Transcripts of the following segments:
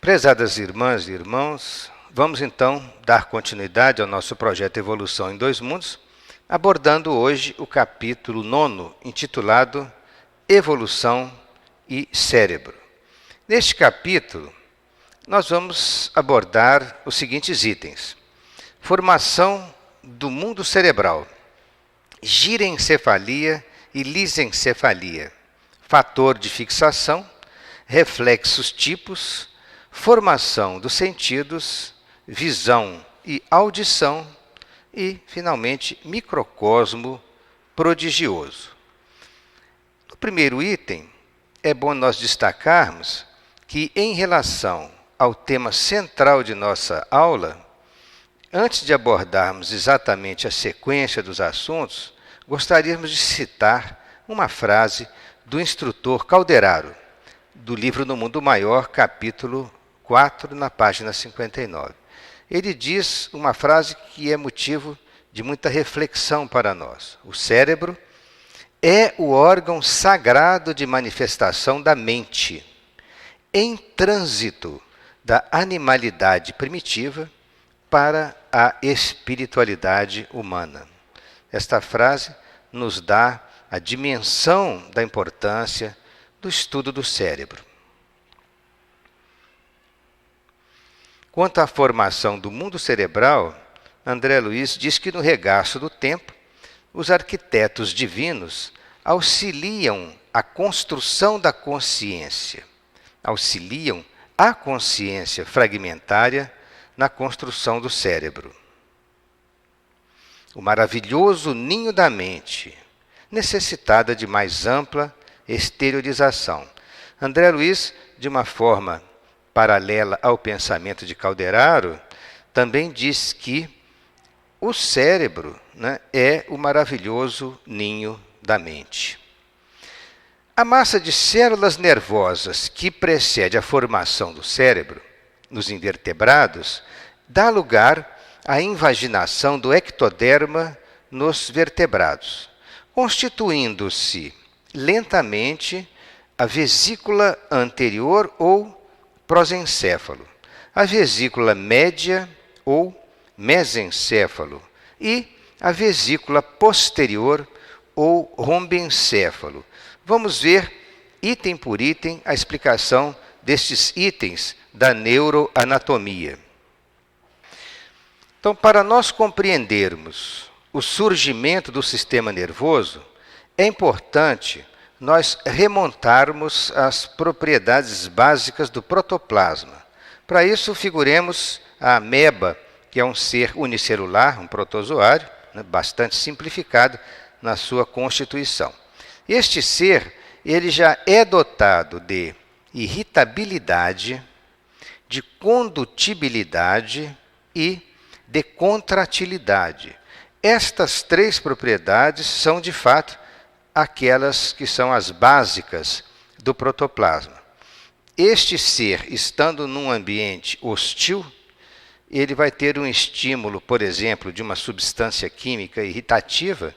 Prezadas irmãs e irmãos, vamos então dar continuidade ao nosso projeto Evolução em Dois Mundos, abordando hoje o capítulo 9, intitulado Evolução e Cérebro. Neste capítulo, nós vamos abordar os seguintes itens: formação do mundo cerebral, girencefalia e lisencefalia, fator de fixação, reflexos tipos, formação dos sentidos, visão e audição e, finalmente, microcosmo prodigioso. No primeiro item, é bom nós destacarmos que, em relação ao tema central de nossa aula, antes de abordarmos exatamente a sequência dos assuntos, gostaríamos de citar uma frase do instrutor Calderaro, do livro No Mundo Maior, capítulo 4, na página 59. Ele diz uma frase que é motivo de muita reflexão para nós. O cérebro é o órgão sagrado de manifestação da mente, em trânsito da animalidade primitiva para a espiritualidade humana. Esta frase nos dá a dimensão da importância do estudo do cérebro. Quanto à formação do mundo cerebral, André Luiz diz que no regaço do tempo, os arquitetos divinos auxiliam a construção da consciência, auxiliam a consciência fragmentária na construção do cérebro. O maravilhoso ninho da mente, necessitada de mais ampla exteriorização. André Luiz, de uma forma paralela ao pensamento de Calderaro, também diz que o cérebro, é o maravilhoso ninho da mente. A massa de células nervosas que precede a formação do cérebro, nos invertebrados, dá lugar à invaginação do ectoderma nos vertebrados, constituindo-se lentamente a vesícula anterior ou prosencéfalo, a vesícula média ou mesencéfalo e a vesícula posterior ou rombencéfalo. Vamos ver, item por item, a explicação destes itens da neuroanatomia. Então, para nós compreendermos o surgimento do sistema nervoso, é importante nós remontarmos às propriedades básicas do protoplasma. Para isso, figuremos a ameba, que é um ser unicelular, um protozoário, bastante simplificado na sua constituição. Este ser, ele já é dotado de irritabilidade, de condutibilidade e de contratilidade. Estas três propriedades são, de fato, aquelas que são as básicas do protoplasma. Este ser, estando num ambiente hostil, ele vai ter um estímulo, por exemplo, de uma substância química irritativa,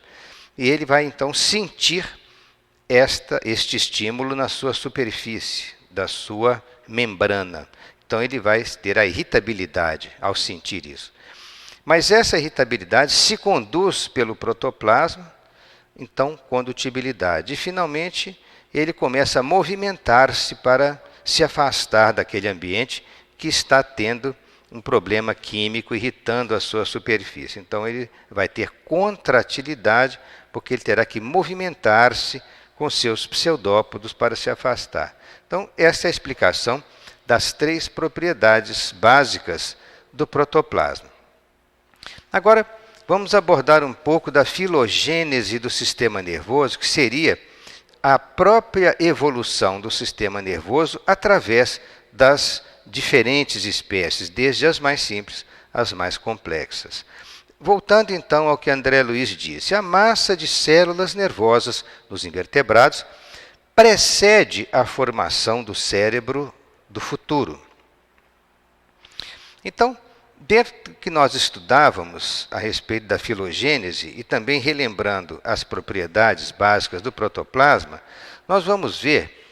e ele vai então sentir este estímulo na sua superfície, da sua membrana. Então ele vai ter a irritabilidade ao sentir isso. Mas essa irritabilidade se conduz pelo protoplasma, então condutibilidade. E finalmente ele começa a movimentar-se para se afastar daquele ambiente que está tendo um problema químico irritando a sua superfície. Então ele vai ter contratilidade, porque ele terá que movimentar-se com seus pseudópodos para se afastar. Então essa é a explicação das três propriedades básicas do protoplasma. Agora, vamos abordar um pouco da filogênese do sistema nervoso, que seria a própria evolução do sistema nervoso através das diferentes espécies, desde as mais simples às mais complexas. Voltando então ao que André Luiz disse, a massa de células nervosas nos invertebrados precede a formação do cérebro do futuro. Então, dentro do que nós estudávamos a respeito da filogênese e também relembrando as propriedades básicas do protoplasma, nós vamos ver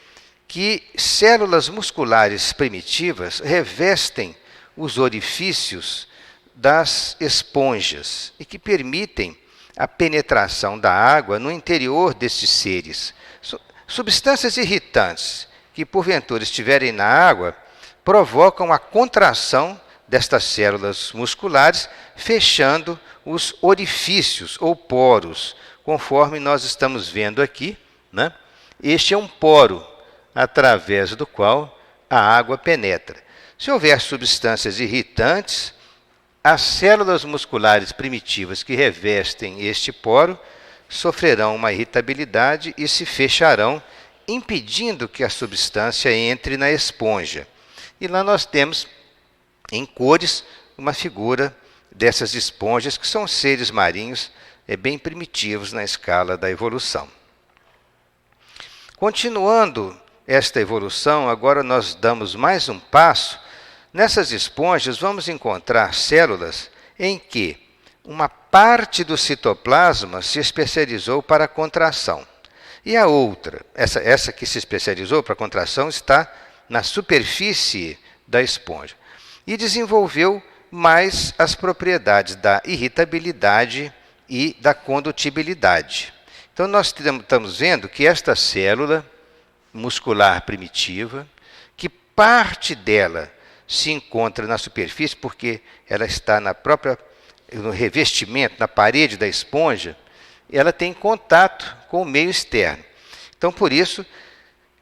que células musculares primitivas revestem os orifícios das esponjas e que permitem a penetração da água no interior destes seres. Substâncias irritantes que porventura estiverem na água provocam a contração destas células musculares, fechando os orifícios ou poros, conforme nós estamos vendo aqui, né? Este é um poro através do qual a água penetra. Se houver substâncias irritantes, as células musculares primitivas que revestem este poro sofrerão uma irritabilidade e se fecharão, impedindo que a substância entre na esponja. E lá nós temos, em cores, uma figura dessas esponjas, que são seres marinhos bem primitivos na escala da evolução. Continuando esta evolução, agora nós damos mais um passo. Nessas esponjas vamos encontrar células em que uma parte do citoplasma se especializou para a contração. E a outra, essa que se especializou para a contração, está na superfície da esponja. E desenvolveu mais as propriedades da irritabilidade e da condutibilidade. Então nós estamos vendo que esta célula muscular primitiva, que parte dela se encontra na superfície, porque ela está no revestimento, na parede da esponja, ela tem contato com o meio externo. Então, por isso,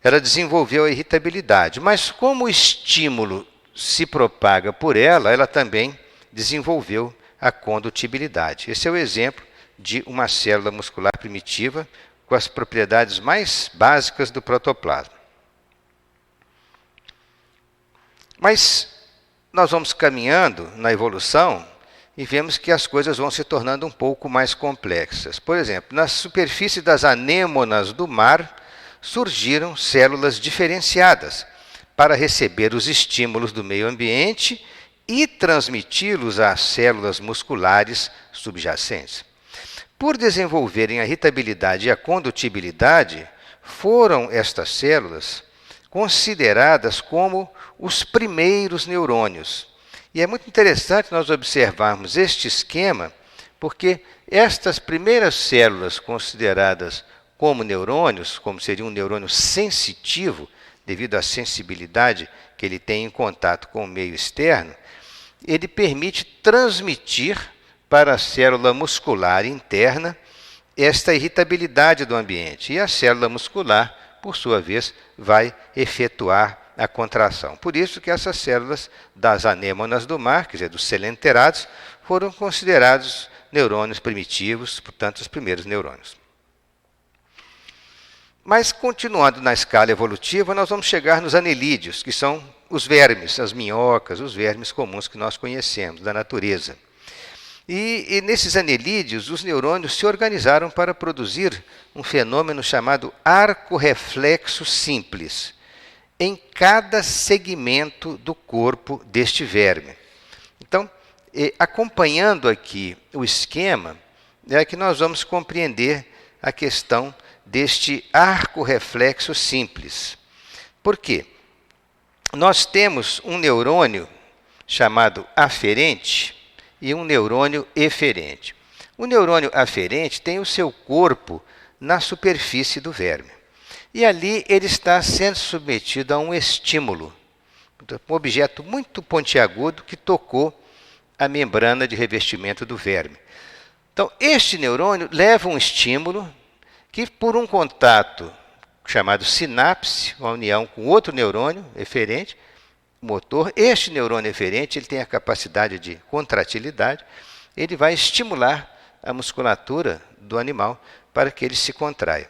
ela desenvolveu a irritabilidade. Mas como o estímulo se propaga por ela, ela também desenvolveu a condutibilidade. Esse é o exemplo de uma célula muscular primitiva com as propriedades mais básicas do protoplasma. Mas nós vamos caminhando na evolução e vemos que as coisas vão se tornando um pouco mais complexas. Por exemplo, na superfície das anêmonas do mar surgiram células diferenciadas para receber os estímulos do meio ambiente e transmiti-los às células musculares subjacentes. Por desenvolverem a irritabilidade e a condutibilidade, foram estas células consideradas como os primeiros neurônios. E é muito interessante nós observarmos este esquema, porque estas primeiras células consideradas como neurônios, como seria um neurônio sensitivo, devido à sensibilidade que ele tem em contato com o meio externo, ele permite transmitir para a célula muscular interna esta irritabilidade do ambiente. E a célula muscular, por sua vez, vai efetuar a contração. Por isso que essas células das anêmonas do mar, quer dizer, dos selenterados, foram considerados neurônios primitivos, portanto, os primeiros neurônios. Mas, continuando na escala evolutiva, nós vamos chegar nos anelídeos, que são os vermes, as minhocas, os vermes comuns que nós conhecemos da natureza. E nesses anelídeos, os neurônios se organizaram para produzir um fenômeno chamado arco reflexo simples em cada segmento do corpo deste verme. Então, acompanhando aqui o esquema, é que nós vamos compreender a questão deste arco reflexo simples. Por quê? Nós temos um neurônio chamado aferente e um neurônio eferente. O neurônio aferente tem o seu corpo na superfície do verme. E ali ele está sendo submetido a um estímulo, um objeto muito pontiagudo que tocou a membrana de revestimento do verme. Então, este neurônio leva um estímulo que, por um contato chamado sinapse, uma união com outro neurônio eferente, motor, este neurônio eferente ele tem a capacidade de contratilidade, ele vai estimular a musculatura do animal para que ele se contraia.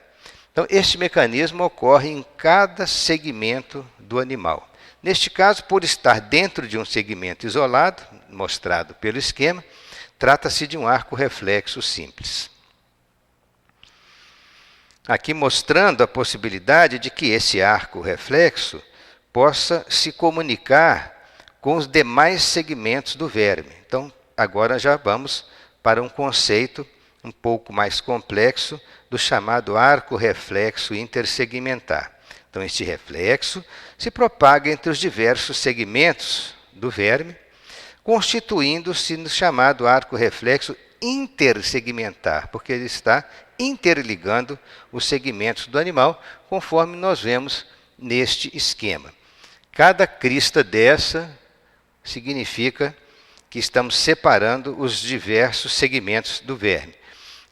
Então, este mecanismo ocorre em cada segmento do animal. Neste caso, por estar dentro de um segmento isolado, mostrado pelo esquema, trata-se de um arco reflexo simples. Aqui mostrando a possibilidade de que esse arco reflexo possa se comunicar com os demais segmentos do verme. Então, agora já vamos para um conceito um pouco mais complexo do chamado arco reflexo intersegmentar. Então, este reflexo se propaga entre os diversos segmentos do verme, constituindo-se no chamado arco reflexo intersegmentar, porque ele está interligando os segmentos do animal, conforme nós vemos neste esquema. Cada crista dessa significa que estamos separando os diversos segmentos do verme.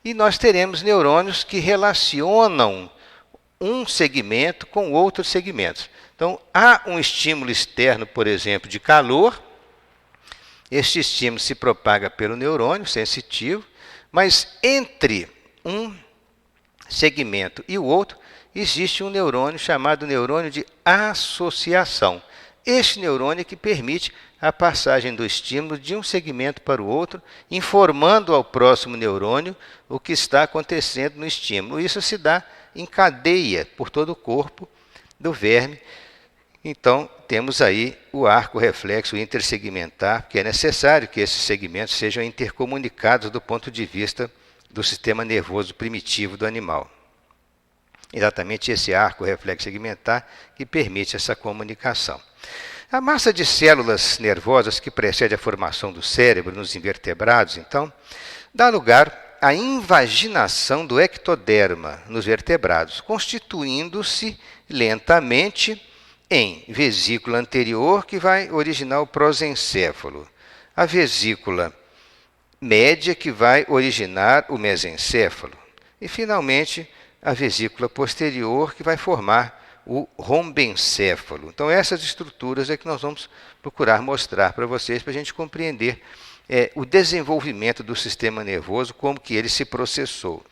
E nós teremos neurônios que relacionam um segmento com outros segmentos. Então, há um estímulo externo, por exemplo, de calor. Este estímulo se propaga pelo neurônio sensitivo, mas entre um segmento e o outro existe um neurônio chamado neurônio de associação. Este neurônio é que permite a passagem do estímulo de um segmento para o outro, informando ao próximo neurônio o que está acontecendo no estímulo. Isso se dá em cadeia por todo o corpo do verme. Então, temos aí o arco reflexo intersegmentar, porque é necessário que esses segmentos sejam intercomunicados do ponto de vista do sistema nervoso primitivo do animal. Exatamente esse arco reflexo segmentar que permite essa comunicação. A massa de células nervosas que precede a formação do cérebro nos invertebrados, então, dá lugar à invaginação do ectoderma nos vertebrados, constituindo-se lentamente em vesícula anterior, que vai originar o prosencéfalo, a vesícula média, que vai originar o mesencéfalo, e, finalmente, a vesícula posterior, que vai formar o rombencéfalo. Então, essas estruturas é que nós vamos procurar mostrar para vocês, para a gente compreender o desenvolvimento do sistema nervoso, como que ele se processou.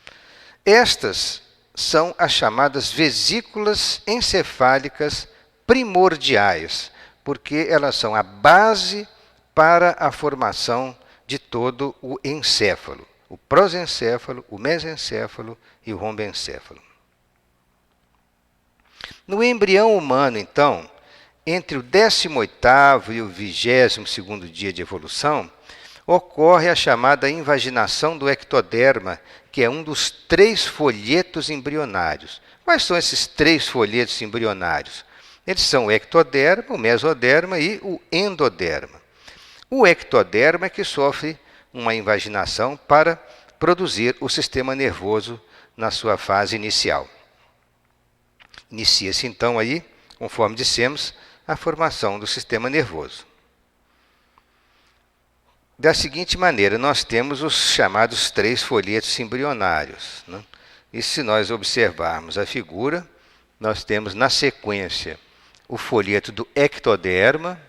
Estas são as chamadas vesículas encefálicas primordiais, porque elas são a base para a formação de todo o encéfalo, o prosencéfalo, o mesencéfalo e o rombencéfalo. No embrião humano, então, entre o 18º e o 22º dia de evolução, ocorre a chamada invaginação do ectoderma, que é um dos 3 folhetos embrionários. Quais são esses 3 folhetos embrionários? Eles são o ectoderma, o mesoderma e o endoderma. O ectoderma é que sofre uma invaginação para produzir o sistema nervoso na sua fase inicial. Inicia-se então aí, conforme dissemos, a formação do sistema nervoso. Da seguinte maneira, nós temos os chamados 3 folhetos embrionários, né? E se nós observarmos a figura, nós temos na sequência o folheto do ectoderma,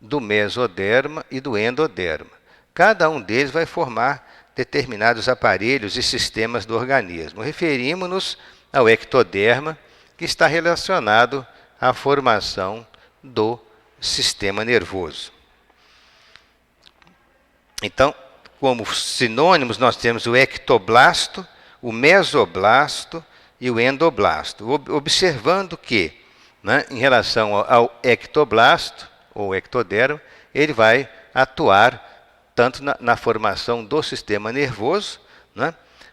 do mesoderma e do endoderma. Cada um deles vai formar determinados aparelhos e sistemas do organismo. Referimos-nos ao ectoderma, que está relacionado à formação do sistema nervoso. Então, como sinônimos, nós temos o ectoblasto, o mesoblasto e o endoblasto. Observando que, em relação ao ectoblasto, ou ectoderma, ele vai atuar tanto na formação do sistema nervoso,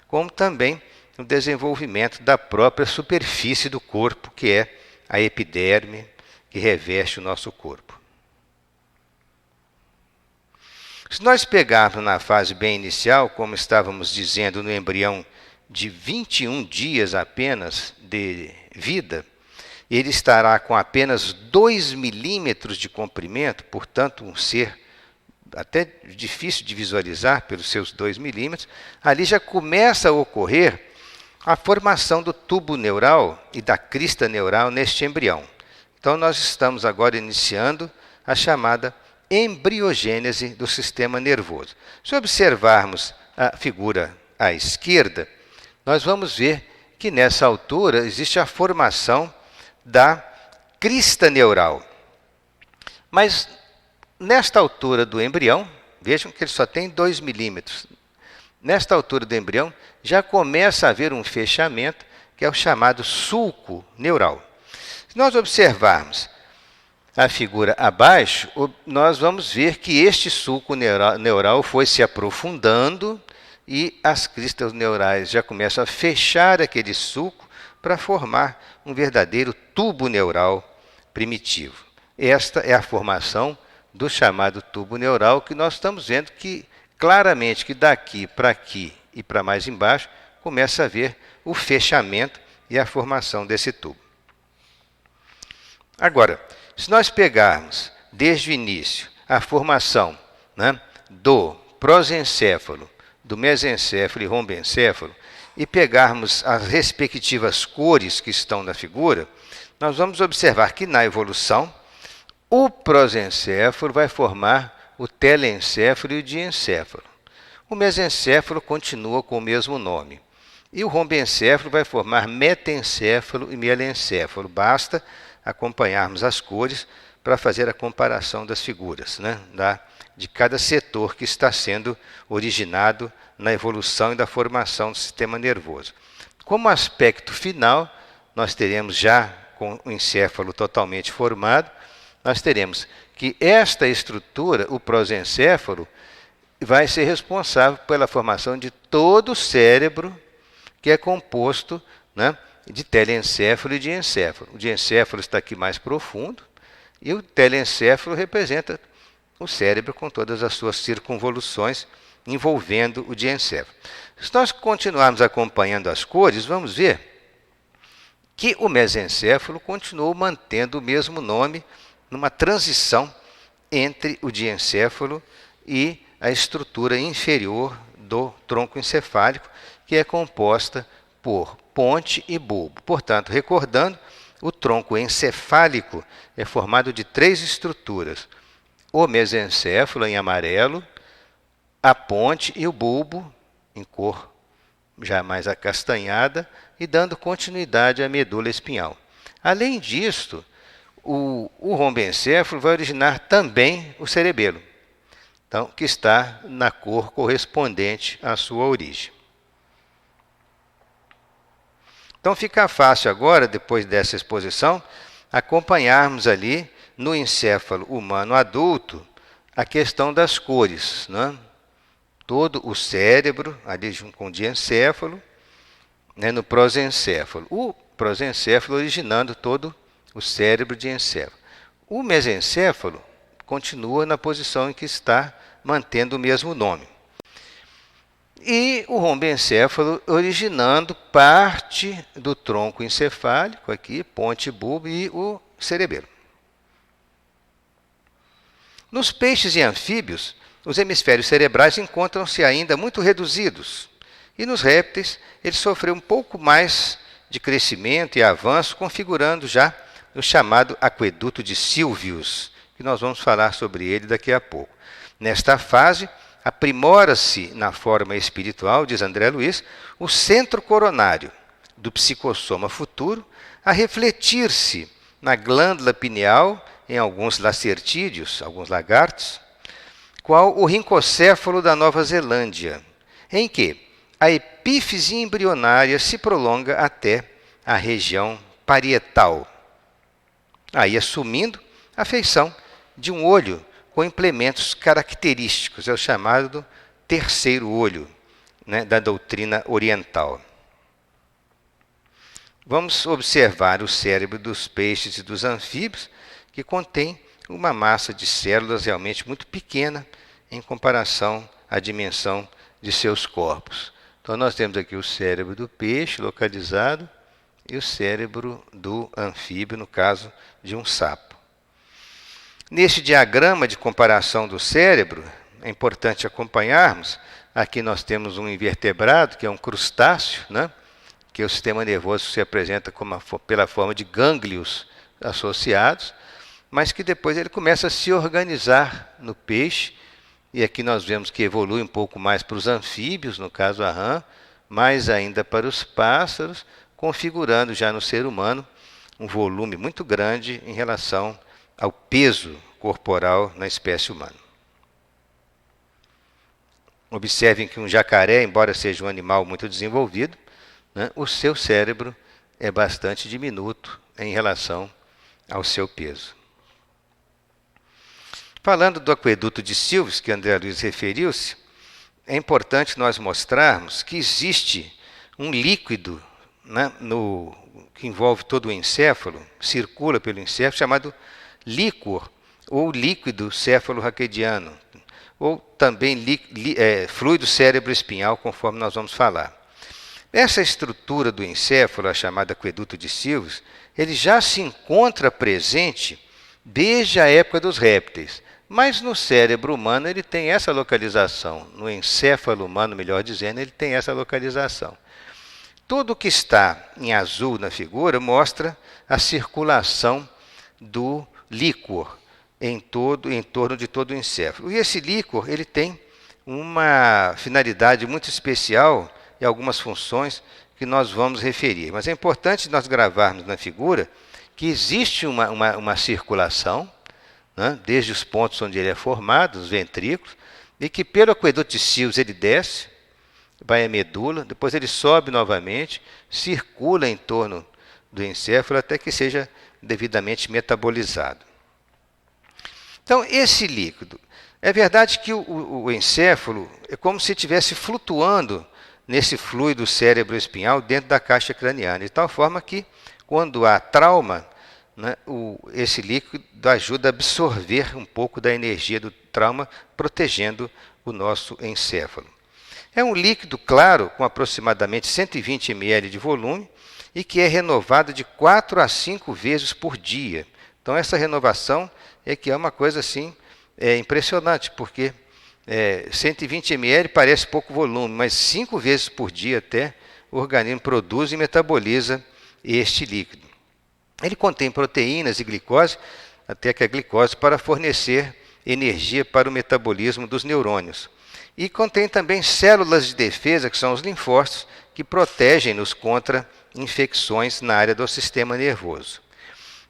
como também no desenvolvimento da própria superfície do corpo, que é a epiderme, que reveste o nosso corpo. Se nós pegarmos na fase bem inicial, como estávamos dizendo no embrião de 21 dias apenas de vida, ele estará com apenas 2 milímetros de comprimento, portanto, um ser até difícil de visualizar pelos seus 2 milímetros. Ali já começa a ocorrer a formação do tubo neural e da crista neural neste embrião. Então, nós estamos agora iniciando a chamada embriogênese do sistema nervoso. Se observarmos a figura à esquerda, nós vamos ver que nessa altura existe a formação da crista neural. Mas nesta altura do embrião, vejam que ele só tem 2 milímetros. Nesta altura do embrião, já começa a haver um fechamento, que é o chamado sulco neural. Se nós observarmos a figura abaixo, nós vamos ver que este sulco neural foi se aprofundando e as cristas neurais já começam a fechar aquele sulco, para formar um verdadeiro tubo neural primitivo. Esta é a formação do chamado tubo neural, que nós estamos vendo que claramente que daqui para aqui e para mais embaixo começa a haver o fechamento e a formação desse tubo. Agora, se nós pegarmos desde o início a formação, né, do prosencéfalo, do mesencéfalo e rombencéfalo, e pegarmos as respectivas cores que estão na figura, nós vamos observar que na evolução o prosencéfalo vai formar o telencéfalo e o diencéfalo. O mesencéfalo continua com o mesmo nome. E o rombencéfalo vai formar metencéfalo e mielencéfalo. Basta acompanharmos as cores para fazer a comparação das figuras, né, de cada setor que está sendo originado na evolução e da formação do sistema nervoso. Como aspecto final, nós teremos já com o encéfalo totalmente formado, nós teremos que esta estrutura, o prosencéfalo, vai ser responsável pela formação de todo o cérebro, que é composto, né, de telencéfalo e diencéfalo. O diencéfalo está aqui mais profundo e o telencéfalo representa o cérebro com todas as suas circunvoluções envolvendo o diencéfalo. Se nós continuarmos acompanhando as cores, vamos ver que o mesencéfalo continuou mantendo o mesmo nome numa transição entre o diencéfalo e a estrutura inferior do tronco encefálico, que é composta por ponte e bulbo. Portanto, recordando, o tronco encefálico é formado de 3 estruturas: o mesencéfalo, em amarelo, a ponte e o bulbo, em cor já mais acastanhada, e dando continuidade à medula espinhal. Além disto, o rombencéfalo vai originar também o cerebelo, então, que está na cor correspondente à sua origem. Então fica fácil agora, depois dessa exposição, acompanharmos ali no encéfalo humano adulto a questão das cores, né? Todo o cérebro, ali junto com o diencéfalo, né, no prosencéfalo. O prosencéfalo originando todo o cérebro diencéfalo. O mesencéfalo continua na posição em que está, mantendo o mesmo nome. E o rombencéfalo originando parte do tronco encefálico, aqui, ponte, bulbo e o cerebelo. Nos peixes e anfíbios, os hemisférios cerebrais encontram-se ainda muito reduzidos. E nos répteis, ele sofreu um pouco mais de crescimento e avanço, configurando já o chamado aqueduto de Sylvius, que nós vamos falar sobre ele daqui a pouco. Nesta fase, aprimora-se na forma espiritual, diz André Luiz, o centro coronário do psicossoma futuro, a refletir-se na glândula pineal, em alguns lacertídeos, alguns lagartos, qual o rincocéfalo da Nova Zelândia, em que a epífise embrionária se prolonga até a região parietal, aí assumindo a feição de um olho com implementos característicos, é o chamado terceiro olho, né, da doutrina oriental. Vamos observar o cérebro dos peixes e dos anfíbios, que contém uma massa de células realmente muito pequena em comparação à dimensão de seus corpos. Então, nós temos aqui o cérebro do peixe localizado e o cérebro do anfíbio, no caso de um sapo. Neste diagrama de comparação do cérebro, é importante acompanharmos, aqui nós temos um invertebrado, que é um crustáceo, né? Que o sistema nervoso se apresenta pela forma de gânglios associados, mas que depois ele começa a se organizar no peixe, e aqui nós vemos que evolui um pouco mais para os anfíbios, no caso a rã, mais ainda para os pássaros, configurando já no ser humano um volume muito grande em relação ao peso corporal na espécie humana. Observem que um jacaré, embora seja um animal muito desenvolvido, né, o seu cérebro é bastante diminuto em relação ao seu peso. Falando do aqueduto de Sylvius, que André Luiz referiu-se, é importante nós mostrarmos que existe um líquido né, que envolve todo o encéfalo, circula pelo encéfalo, chamado líquor, ou líquido céfalo-raquediano, ou também fluido cérebro-espinhal, conforme nós vamos falar. Essa estrutura do encéfalo, a chamada aqueduto de Silves, ele já se encontra presente desde a época dos répteis, mas no cérebro humano ele tem essa localização, no encéfalo humano, melhor dizendo, ele tem essa localização. Tudo o que está em azul na figura mostra a circulação do líquor em torno de todo o encéfalo. E esse líquor ele tem uma finalidade muito especial e algumas funções que nós vamos referir. Mas é importante nós gravarmos na figura que existe uma circulação, né, desde os pontos onde ele é formado, os ventrículos, e que pelo aqueduto de Silves ele desce, vai à medula, depois ele sobe novamente, circula em torno do encéfalo até que seja devidamente metabolizado. Então, esse líquido, é verdade que o encéfalo é como se estivesse flutuando nesse fluido cérebro-espinhal dentro da caixa craniana, de tal forma que, quando há trauma, né, esse líquido ajuda a absorver um pouco da energia do trauma, protegendo o nosso encéfalo. É um líquido claro, com aproximadamente 120 ml de volume, e que é renovado de 4 a 5 vezes por dia. Então, essa renovação é que é uma coisa assim impressionante, porque 120 ml parece pouco volume, mas 5 vezes por dia até o organismo produz e metaboliza este líquido. Ele contém proteínas e glicose, até que a glicose, para fornecer energia para o metabolismo dos neurônios. E contém também células de defesa, que são os linfócitos, que protegem-nos contra infecções na área do sistema nervoso.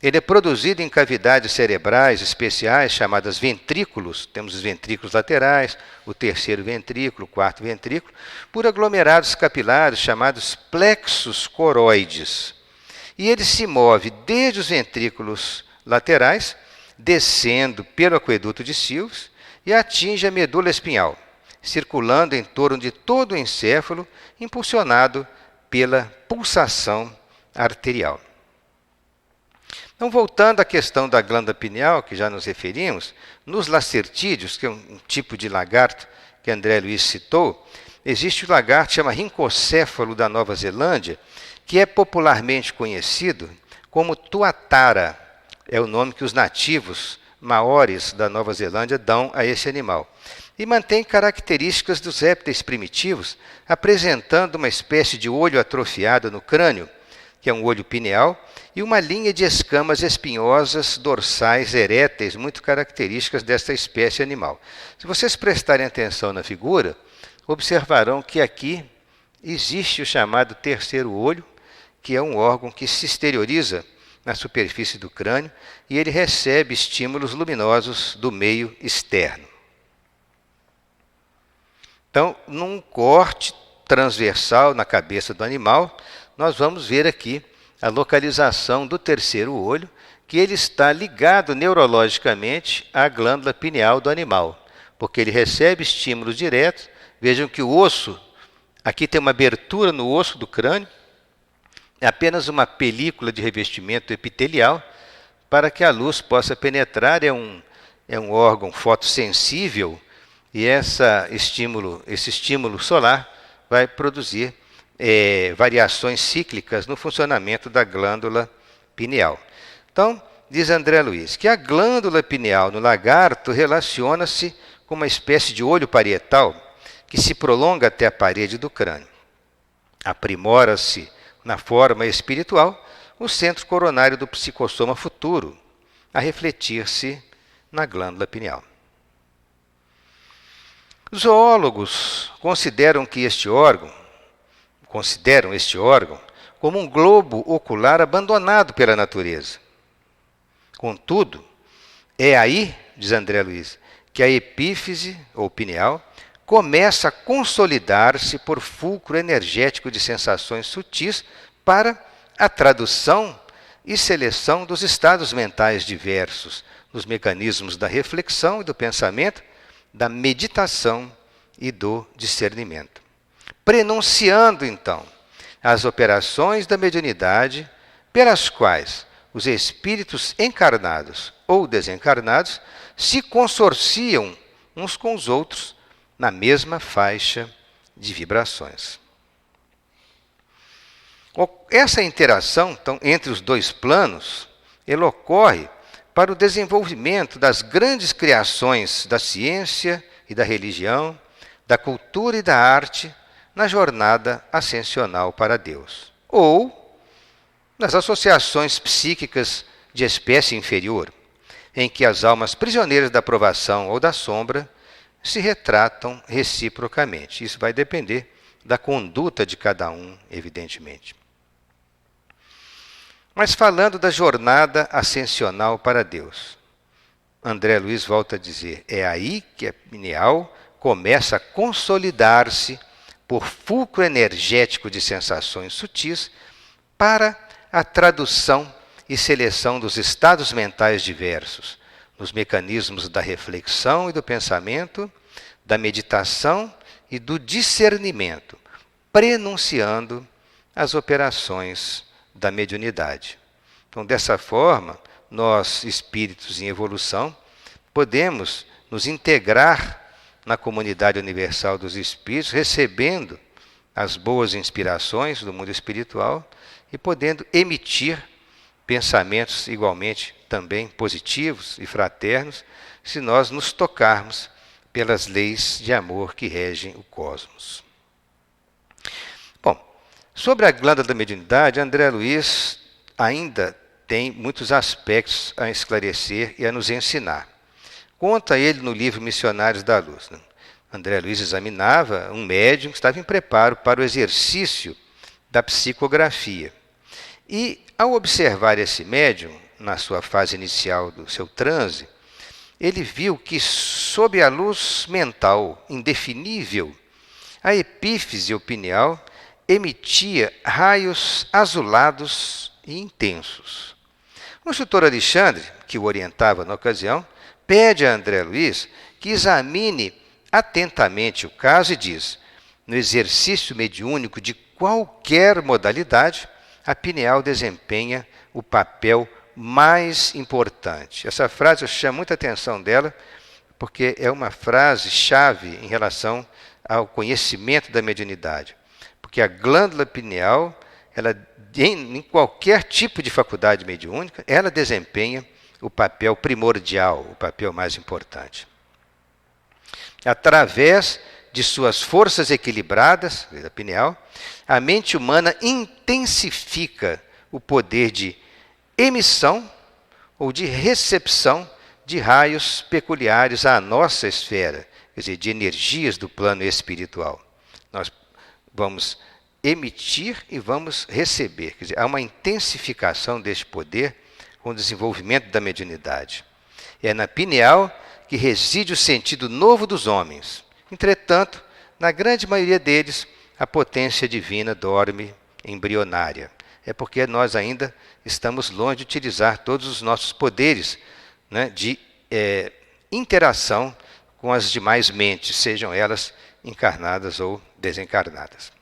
Ele é produzido em cavidades cerebrais especiais, chamadas ventrículos. Temos os ventrículos laterais, o terceiro ventrículo, o quarto ventrículo, por aglomerados capilares chamados plexos coroides. E ele se move desde os ventrículos laterais, descendo pelo aqueduto de Silves, e atinge a medula espinhal, circulando em torno de todo o encéfalo, impulsionado pela pulsação arterial. Então, voltando à questão da glândula pineal, que já nos referimos, nos lacertídeos, que é um tipo de lagarto que André Luiz citou, existe o lagarto que chama rincocéfalo da Nova Zelândia, que é popularmente conhecido como tuatara. É o nome que os nativos maores da Nova Zelândia dão a esse animal. E mantém características dos répteis primitivos, apresentando uma espécie de olho atrofiado no crânio, que é um olho pineal, e uma linha de escamas espinhosas dorsais eréteis, muito características desta espécie animal. Se vocês prestarem atenção na figura, observarão que aqui existe o chamado terceiro olho, que é um órgão que se exterioriza na superfície do crânio e ele recebe estímulos luminosos do meio externo. Então, num corte transversal na cabeça do animal, nós vamos ver aqui a localização do terceiro olho, que ele está ligado neurologicamente à glândula pineal do animal, porque ele recebe estímulos diretos. Vejam que o osso, aqui tem uma abertura no osso do crânio, é apenas uma película de revestimento epitelial para que a luz possa penetrar. É um órgão fotossensível e esse estímulo solar vai produzir variações cíclicas no funcionamento da glândula pineal. Então, diz André Luiz, que a glândula pineal no lagarto relaciona-se com uma espécie de olho parietal que se prolonga até a parede do crânio. Aprimora-se na forma espiritual o centro coronário do psicossoma futuro, a refletir-se na glândula pineal. Os zoólogos consideram este órgão como um globo ocular abandonado pela natureza. Contudo, é aí, diz André Luiz, que a epífise, ou pineal, começa a consolidar-se por fulcro energético de sensações sutis para a tradução e seleção dos estados mentais diversos, dos mecanismos da reflexão e do pensamento, da meditação e do discernimento. Prenunciando, então, as operações da mediunidade pelas quais os espíritos encarnados ou desencarnados se consorciam uns com os outros na mesma faixa de vibrações. Essa interação então, entre os dois planos, ela ocorre para o desenvolvimento das grandes criações da ciência e da religião, da cultura e da arte na jornada ascensional para Deus, ou nas associações psíquicas de espécie inferior, em que as almas prisioneiras da provação ou da sombra se retratam reciprocamente. Isso vai depender da conduta de cada um, evidentemente. Mas falando da jornada ascensional para Deus, André Luiz volta a dizer, é aí que a pineal começa a consolidar-se por fulcro energético de sensações sutis para a tradução e seleção dos estados mentais diversos, nos mecanismos da reflexão e do pensamento, da meditação e do discernimento, prenunciando as operações da mediunidade. Então, dessa forma, nós, espíritos em evolução, podemos nos integrar na comunidade universal dos espíritos, recebendo as boas inspirações do mundo espiritual e podendo emitir pensamentos igualmente também positivos e fraternos, se nós nos tocarmos pelas leis de amor que regem o cosmos. Bom, sobre a glândula da mediunidade, André Luiz ainda tem muitos aspectos a esclarecer e a nos ensinar. Conta ele no livro Missionários da Luz. André Luiz examinava um médium que estava em preparo para o exercício da psicografia. E, ao observar esse médium, na sua fase inicial do seu transe, ele viu que, sob a luz mental indefinível, a epífise pineal emitia raios azulados e intensos. O instrutor Alexandre, que o orientava na ocasião, pede a André Luiz que examine atentamente o caso e diz: no exercício mediúnico de qualquer modalidade, a pineal desempenha o papel mais importante. Essa frase eu chamo muita atenção dela, porque é uma frase chave em relação ao conhecimento da mediunidade. Porque a glândula pineal, ela, em qualquer tipo de faculdade mediúnica, ela desempenha o papel primordial, o papel mais importante. Através de suas forças equilibradas, da pineal, a mente humana intensifica o poder de emissão ou de recepção de raios peculiares à nossa esfera, quer dizer, de energias do plano espiritual. Nós vamos emitir e vamos receber, quer dizer, há uma intensificação deste poder com o desenvolvimento da mediunidade. É na pineal que reside o sentido novo dos homens. Entretanto, na grande maioria deles, a potência divina dorme embrionária. É porque nós ainda estamos longe de utilizar todos os nossos poderes, né, de interação com as demais mentes, sejam elas encarnadas ou desencarnadas.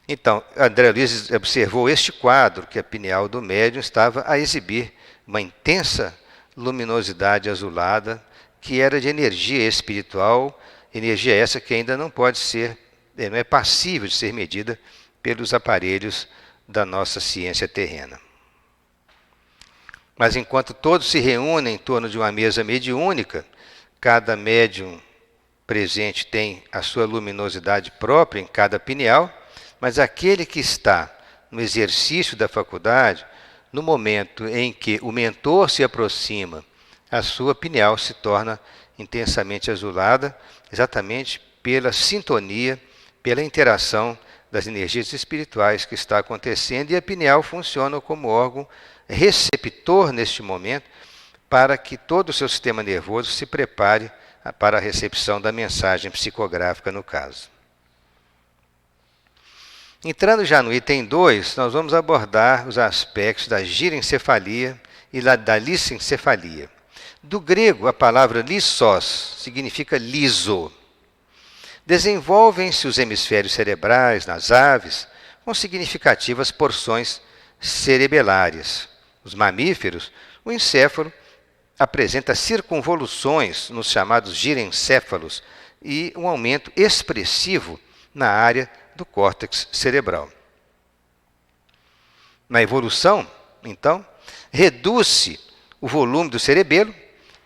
Então, André Luiz observou este quadro, que a pineal do médium estava a exibir uma intensa luminosidade azulada, que era de energia espiritual, energia essa que ainda não pode ser, não é passível de ser medida pelos aparelhos da nossa ciência terrena. Mas enquanto todos se reúnem em torno de uma mesa mediúnica, cada médium presente tem a sua luminosidade própria em cada pineal, mas aquele que está no exercício da faculdade, no momento em que o mentor se aproxima, a sua pineal se torna intensamente azulada, exatamente pela sintonia, pela interação das energias espirituais que está acontecendo, e a pineal funciona como órgão receptor neste momento, para que todo o seu sistema nervoso se prepare para a recepção da mensagem psicográfica no caso. Entrando já no item 2, nós vamos abordar os aspectos da girencefalia e da lissencefalia. Do grego, a palavra lissos significa liso. Desenvolvem-se os hemisférios cerebrais nas aves com significativas porções cerebelárias. Os mamíferos, o encéfalo apresenta circunvoluções nos chamados girencéfalos e um aumento expressivo na área do córtex cerebral. Na evolução, então, reduz-se o volume do cerebelo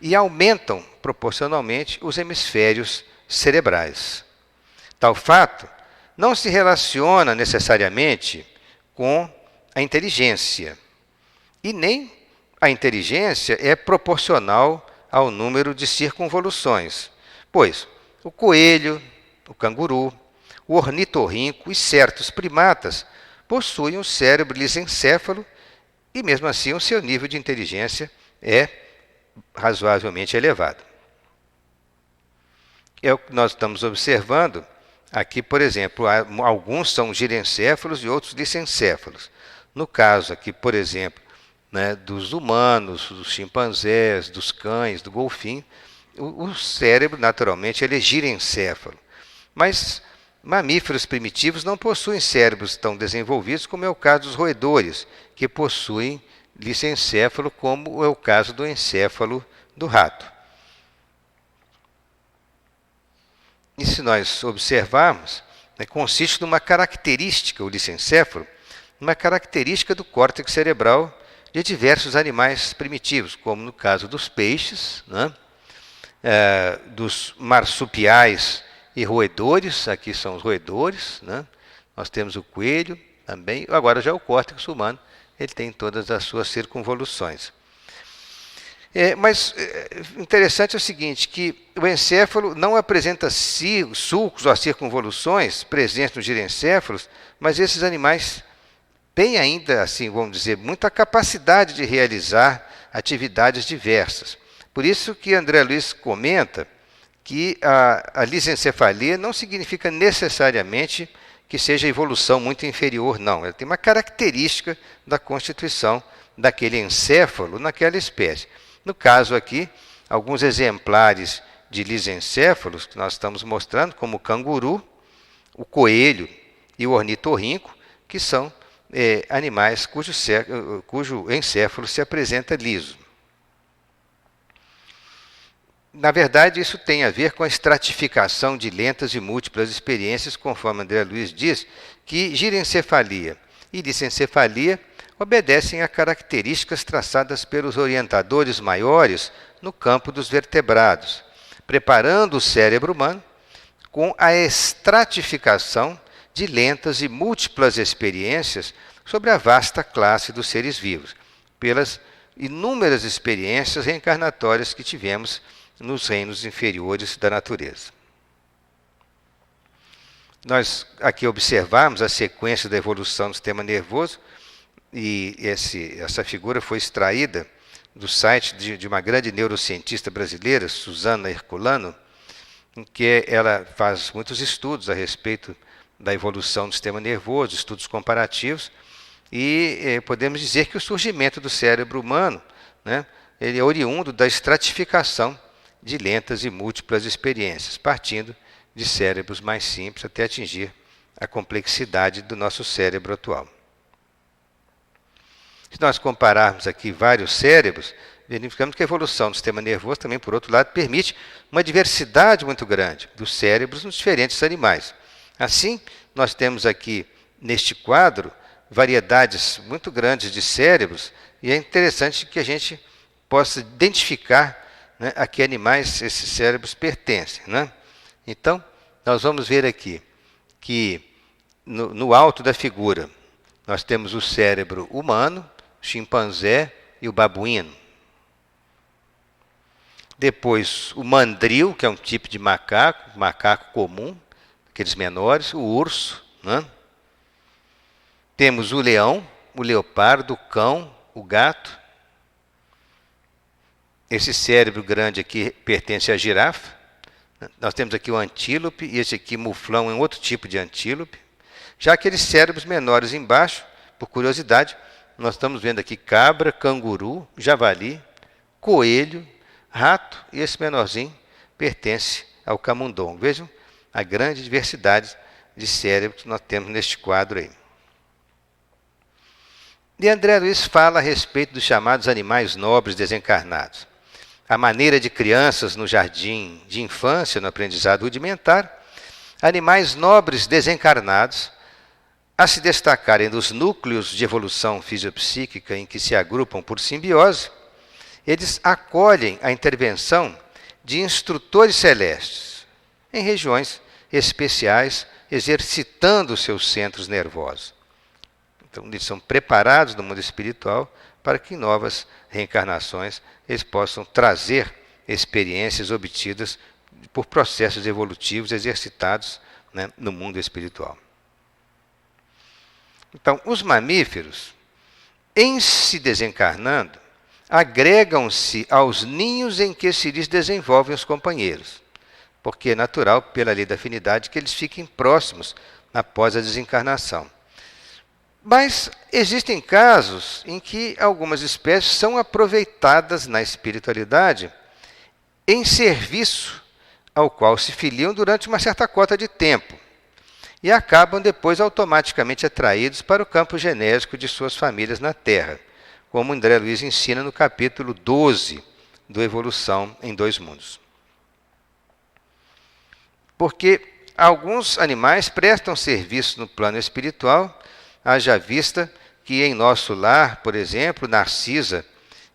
e aumentam proporcionalmente os hemisférios cerebrais. Tal fato não se relaciona necessariamente com a inteligência, e nem a inteligência é proporcional ao número de circunvoluções, pois o coelho, o canguru, o ornitorrinco e certos primatas possuem um cérebro lisencéfalo e, mesmo assim, o seu nível de inteligência é razoavelmente elevado. É o que nós estamos observando aqui, por exemplo, alguns são girencéfalos e outros lisencéfalos. No caso aqui, por exemplo, dos humanos, dos chimpanzés, dos cães, do golfinho, o cérebro, naturalmente, ele é girencéfalo. Mas mamíferos primitivos não possuem cérebros tão desenvolvidos como é o caso dos roedores, que possuem lisencéfalo, como é o caso do encéfalo do rato. E se nós observarmos, consiste numa característica, o lisencéfalo, uma característica do córtex cerebral de diversos animais primitivos, como no caso dos peixes, dos marsupiais e roedores. Aqui são os roedores, nós temos o coelho também. Agora já o córtex humano, ele tem todas as suas circunvoluções. Mas interessante é o seguinte, que o encéfalo não apresenta sulcos ou circunvoluções presentes nos girencéfalos, mas esses animais têm ainda, assim, vamos dizer, muita capacidade de realizar atividades diversas. Por isso que André Luiz comenta que a lisencefalia não significa necessariamente que seja evolução muito inferior, não. Ela tem uma característica da constituição daquele encéfalo naquela espécie. No caso aqui, alguns exemplares de lisencéfalos que nós estamos mostrando, como o canguru, o coelho e o ornitorrinco, que são animais cujo encéfalo se apresenta liso. Na verdade, isso tem a ver com a estratificação de lentas e múltiplas experiências, conforme André Luiz diz, que girencefalia e lisencefalia obedecem a características traçadas pelos orientadores maiores no campo dos vertebrados, preparando o cérebro humano com a estratificação de lentas e múltiplas experiências sobre a vasta classe dos seres vivos, pelas inúmeras experiências reencarnatórias que tivemos nos reinos inferiores da natureza. Nós aqui observamos a sequência da evolução do sistema nervoso, e essa figura foi extraída do site de uma grande neurocientista brasileira, Susana Herculano, em que ela faz muitos estudos a respeito da evolução do sistema nervoso, estudos comparativos, e podemos dizer que o surgimento do cérebro humano, ele é oriundo da estratificação de lentas e múltiplas experiências, partindo de cérebros mais simples até atingir a complexidade do nosso cérebro atual. Se nós compararmos aqui vários cérebros, verificamos que a evolução do sistema nervoso também, por outro lado, permite uma diversidade muito grande dos cérebros nos diferentes animais. Assim, nós temos aqui, neste quadro, variedades muito grandes de cérebros, e é interessante que a gente possa identificar a que animais esses cérebros pertencem. Então, nós vamos ver aqui que no alto da figura nós temos o cérebro humano, o chimpanzé e o babuíno. Depois o mandril, que é um tipo de macaco comum, aqueles menores, o urso. Temos o leão, o leopardo, o cão, o gato. Esse cérebro grande aqui pertence à girafa. Nós temos aqui o antílope, e esse aqui, muflão, é um outro tipo de antílope. Já aqueles cérebros menores embaixo, por curiosidade, nós estamos vendo aqui cabra, canguru, javali, coelho, rato, e esse menorzinho pertence ao camundongo. Vejam a grande diversidade de cérebros que nós temos neste quadro aí. E André Luiz fala a respeito dos chamados animais nobres desencarnados. A maneira de crianças no jardim de infância, no aprendizado rudimentar, animais nobres desencarnados, a se destacarem dos núcleos de evolução fisiopsíquica em que se agrupam por simbiose, eles acolhem a intervenção de instrutores celestes em regiões especiais, exercitando seus centros nervosos. Então, eles são preparados no mundo espiritual para que em novas reencarnações eles possam trazer experiências obtidas por processos evolutivos exercitados, né, no mundo espiritual. Então, os mamíferos, em se desencarnando, agregam-se aos ninhos em que se lhes desenvolvem os companheiros, porque é natural, pela lei da afinidade, que eles fiquem próximos após a desencarnação. Mas existem casos em que algumas espécies são aproveitadas na espiritualidade em serviço ao qual se filiam durante uma certa cota de tempo e acabam depois automaticamente atraídos para o campo genésico de suas famílias na Terra, como André Luiz ensina no capítulo 12 do Evolução em Dois Mundos. Porque alguns animais prestam serviço no plano espiritual, haja vista que em nosso lar, por exemplo, Narcisa,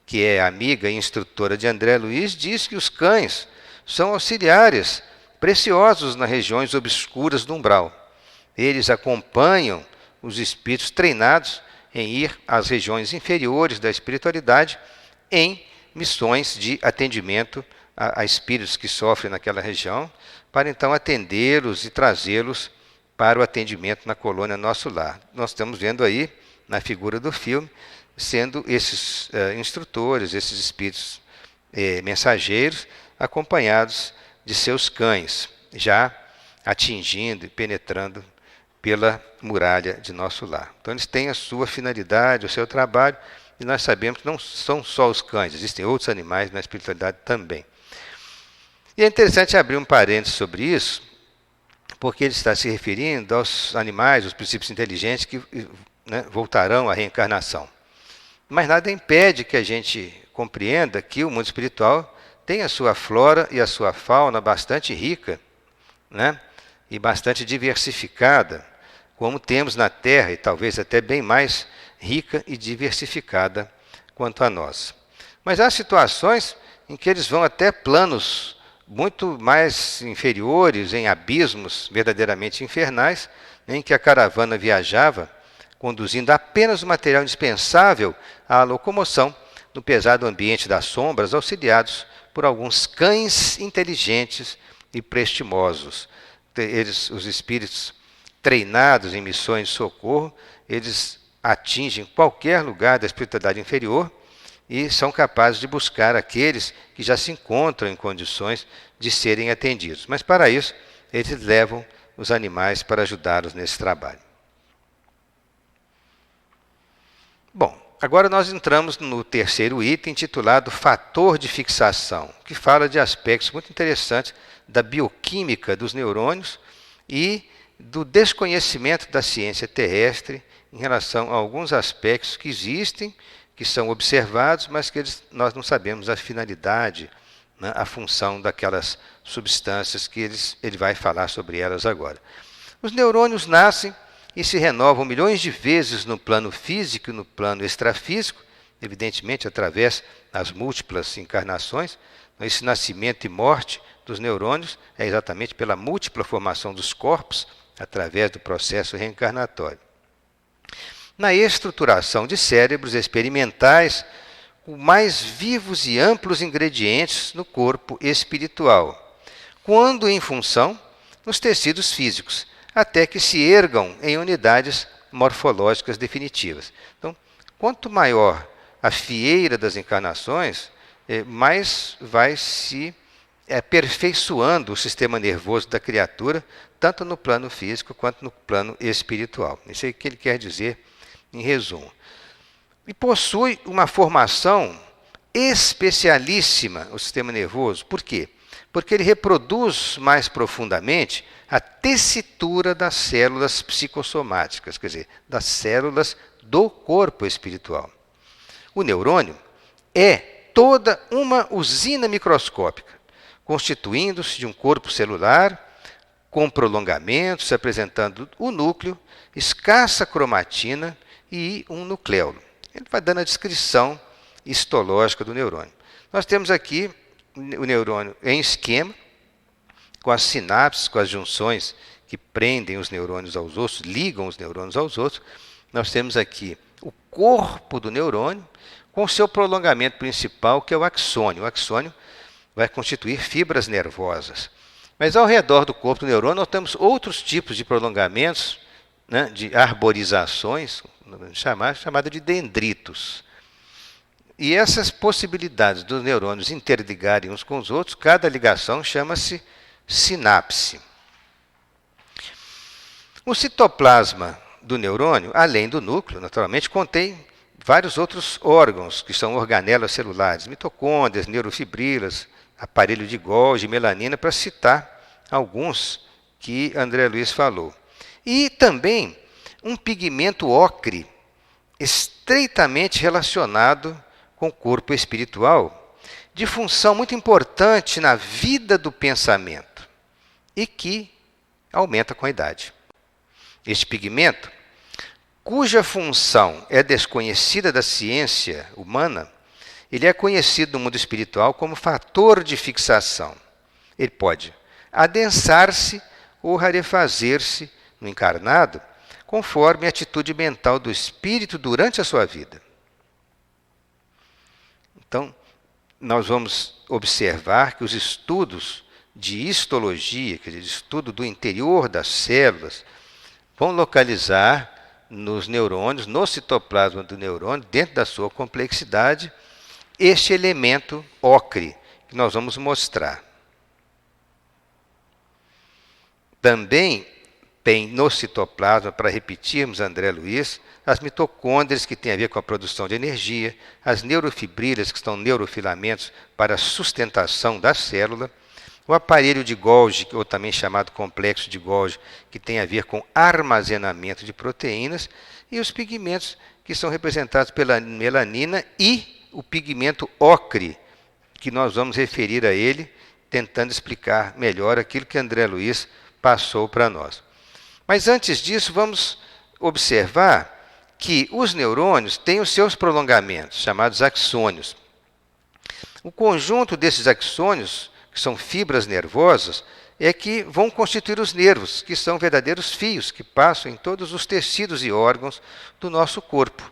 que é amiga e instrutora de André Luiz, diz que os cães são auxiliares preciosos nas regiões obscuras do umbral. Eles acompanham os espíritos treinados em ir às regiões inferiores da espiritualidade em missões de atendimento a espíritos que sofrem naquela região, para então atendê-los e trazê-los para o atendimento na colônia Nosso Lar. Nós estamos vendo aí, na figura do filme, sendo esses instrutores, esses espíritos mensageiros, acompanhados de seus cães, já atingindo e penetrando pela muralha de Nosso Lar. Então eles têm a sua finalidade, o seu trabalho, e nós sabemos que não são só os cães, existem outros animais na espiritualidade também. E é interessante abrir um parênteses sobre isso, porque ele está se referindo aos animais, os princípios inteligentes que, né, voltarão à reencarnação. Mas nada impede que a gente compreenda que o mundo espiritual tem a sua flora e a sua fauna bastante rica, né, e bastante diversificada, como temos na Terra, e talvez até bem mais rica e diversificada quanto a nós. Mas há situações em que eles vão até planos muito mais inferiores, em abismos verdadeiramente infernais, em que a caravana viajava, conduzindo apenas o material indispensável à locomoção no pesado ambiente das sombras, auxiliados por alguns cães inteligentes e prestimosos. Os espíritos treinados em missões de socorro, eles atingem qualquer lugar da espiritualidade inferior e são capazes de buscar aqueles que já se encontram em condições de serem atendidos. Mas para isso, eles levam os animais para ajudá-los nesse trabalho. Bom, agora nós entramos no terceiro item, intitulado Fator de Fixação, que fala de aspectos muito interessantes da bioquímica dos neurônios e do desconhecimento da ciência terrestre em relação a alguns aspectos que existem, que são observados, mas que nós não sabemos a finalidade, né, a função daquelas substâncias que ele vai falar sobre elas agora. Os neurônios nascem e se renovam milhões de vezes no plano físico e no plano extrafísico, evidentemente através das múltiplas encarnações. Esse nascimento e morte dos neurônios é exatamente pela múltipla formação dos corpos, através do processo reencarnatório. Na estruturação de cérebros experimentais, os mais vivos e amplos ingredientes no corpo espiritual, quando em função nos tecidos físicos, até que se ergam em unidades morfológicas definitivas. Então, quanto maior a fieira das encarnações, mais vai se aperfeiçoando o sistema nervoso da criatura, tanto no plano físico quanto no plano espiritual. Isso é o que ele quer dizer em resumo. E possui uma formação especialíssima o sistema nervoso. Por quê? porque ele reproduz mais profundamente a tessitura das células psicossomáticas, quer dizer, das células do corpo espiritual. O neurônio é toda uma usina microscópica, constituindo-se de um corpo celular com prolongamentos, apresentando o núcleo, escassa cromatina e um nucleolo. Ele vai dando a descrição histológica do neurônio. Nós temos aqui o neurônio em esquema, com as sinapses, com as junções que prendem os neurônios aos ossos, ligam os neurônios aos ossos. Nós temos aqui o corpo do neurônio, com o seu prolongamento principal, que é o axônio. O axônio vai constituir fibras nervosas. Mas ao redor do corpo do neurônio, nós temos outros tipos de prolongamentos, né, de arborizações, chamada de dendritos. E essas possibilidades dos neurônios interligarem uns com os outros, cada ligação chama-se sinapse. O citoplasma do neurônio, além do núcleo, naturalmente, contém vários outros órgãos, que são organelas celulares, mitocôndrias, neurofibrilas, aparelho de Golgi, melanina, para citar alguns que André Luiz falou. E também um pigmento ocre, estreitamente relacionado com o corpo espiritual, de função muito importante na vida do pensamento e que aumenta com a idade. Este pigmento, cuja função é desconhecida da ciência humana, ele é conhecido no mundo espiritual como fator de fixação. Ele pode adensar-se ou rarefazer-se no encarnado, conforme a atitude mental do espírito durante a sua vida. Então, nós vamos observar que os estudos de histologia, quer dizer, estudo do interior das células, vão localizar nos neurônios, no citoplasma do neurônio, dentro da sua complexidade, este elemento ocre, que nós vamos mostrar. Também tem no citoplasma, para repetirmos André Luiz, as mitocôndrias, que têm a ver com a produção de energia, as neurofibrilas, que são neurofilamentos para a sustentação da célula, o aparelho de Golgi, ou também chamado complexo de Golgi, que tem a ver com armazenamento de proteínas, e os pigmentos, que são representados pela melanina e o pigmento ocre, que nós vamos referir a ele, tentando explicar melhor aquilo que André Luiz passou para nós. Mas antes disso, vamos observar que os neurônios têm os seus prolongamentos, chamados axônios. O conjunto desses axônios, que são fibras nervosas, é que vão constituir os nervos, que são verdadeiros fios que passam em todos os tecidos e órgãos do nosso corpo.